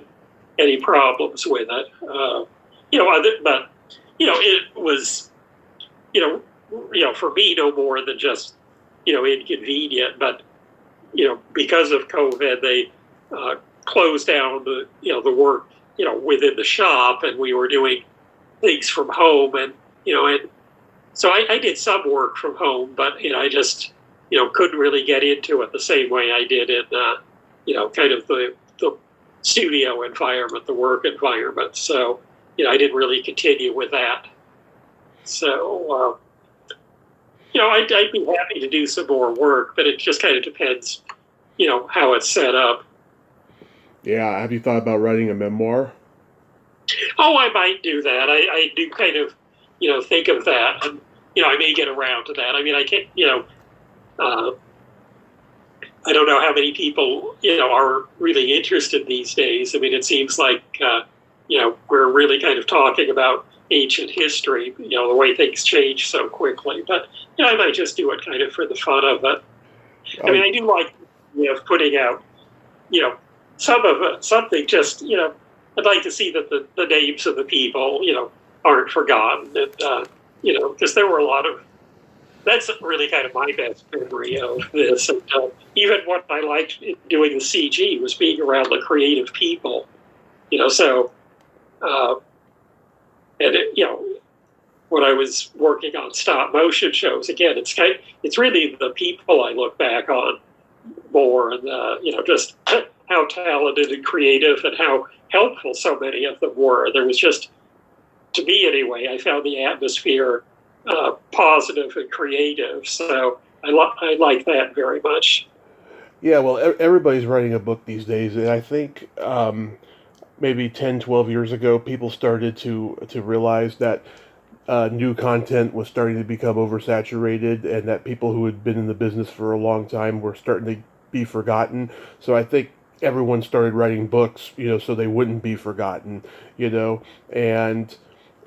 any problems with it. But it was, you know, for me, no more than just, inconvenient. But because of COVID, they closed down the work, within the shop, and we were doing things from home, and and so I did some work from home, but I just couldn't really get into it the same way I did in kind of the studio environment, the work environment. So I didn't really continue with that. So I'd be happy to do some more work, but it just kind of depends, how it's set up. Yeah. Have you thought about writing a memoir? Oh, I might do that. I do kind of, think of that, and I may get around to that. I mean, I can't, uh, I don't know how many people, are really interested these days. I mean, it seems like, we're really kind of talking about ancient history, the way things change so quickly. But, I might just do it kind of for the fun of it. I mean, Oh, I do like, putting out, you know, some of it, something just, I'd like to see that the names of the people, aren't forgotten. And, because there were a lot of, that's really kind of my best memory of this. And even what I liked doing the CG was being around the creative people, so, uh, and, when I was working on stop motion shows, again, it's really the people I look back on more, and just how talented and creative and how helpful so many of them were. There was just, to me anyway, I found the atmosphere positive and creative. So I like that very much. yeah. Well, everybody's writing a book these days, and I think maybe 10, 12 years ago, people started to realize that new content was starting to become oversaturated, and that people who had been in the business for a long time were starting to be forgotten. So I think everyone started writing books, so they wouldn't be forgotten, and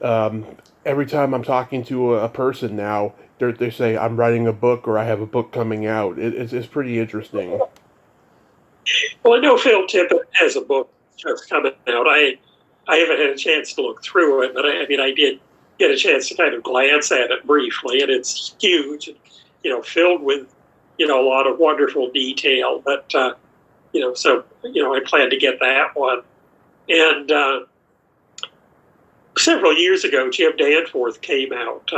um, every time I'm talking to a person now, they say I'm writing a book or I have a book coming out. It's pretty interesting. Well, I know Phil Tippett has a book just coming out. I haven't had a chance to look through it, but I mean, I did get a chance to kind of glance at it briefly, and it's huge, and, filled with, a lot of wonderful detail. But, so, I plan to get that one. And several years ago, Jim Danforth came out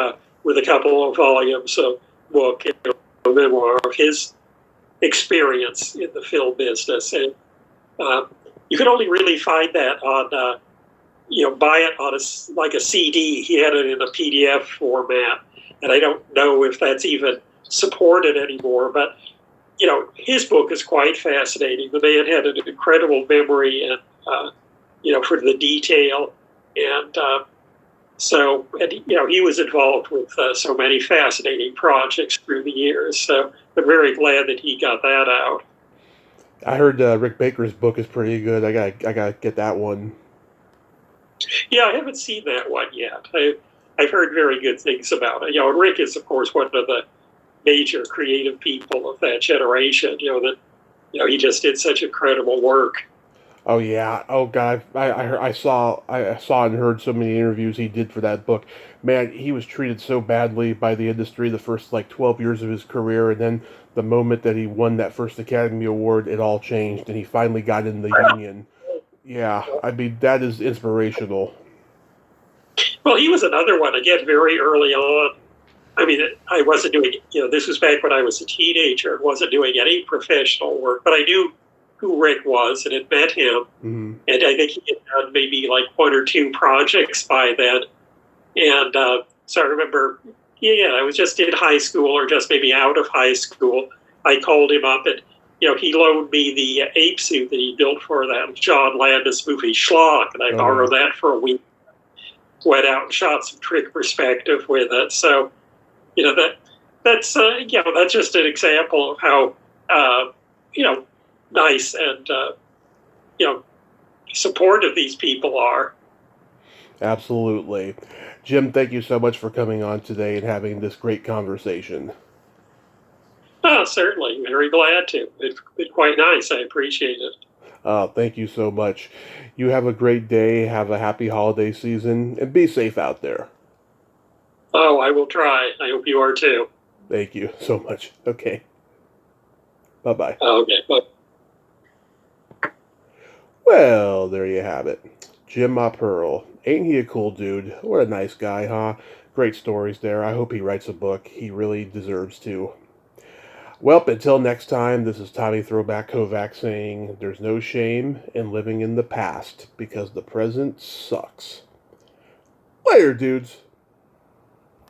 with a couple of volumes of book, a memoir of his experience in the film business. And you could only really find that on, buy it on like a CD. He had it in a PDF format, and I don't know if that's even supported anymore. But his book is quite fascinating. The man had an incredible memory and, for the detail. And he was involved with so many fascinating projects through the years. So I'm very glad that he got that out. I heard Rick Baker's book is pretty good. I gotta get that one. Yeah, I haven't seen that one yet. I've heard very good things about it. And Rick is, of course, one of the major creative people of that generation. He just did such incredible work. Oh yeah. Oh god. I saw and heard so many interviews he did for that book. Man, he was treated so badly by the industry the first 12 years of his career, and then the moment that he won that first Academy Award, it all changed, and he finally got in the union. Yeah, I mean that is inspirational. Well, he was another one again very early on. I mean, I wasn't doing, this was back when I was a teenager. I wasn't doing any professional work, but I knew who Rick was and had met him. Mm-hmm. And I think he had done maybe one or two projects by then. And so I remember, I was just in high school or just maybe out of high school. I called him up and, he loaned me the ape suit that he built for that John Landis movie Schlock. And I borrowed that for a week. Went out and shot some trick perspective with it. So, that's just an example of how, nice and, supportive these people are. Absolutely. Jim, thank you so much for coming on today and having this great conversation. Oh, certainly. Very glad to. It's been quite nice. I appreciate it. Thank you so much. You have a great day, have a happy holiday season, and be safe out there. Oh, I will try. I hope you are too. Thank you so much. Okay. Bye-bye. Okay, bye. Well, there you have it. Jim Aupperle. Ain't he a cool dude? What a nice guy, huh? Great stories there. I hope he writes a book. He really deserves to. Well, until next time, this is Tommy Throwback Kovac saying there's no shame in living in the past because the present sucks. Later, dudes.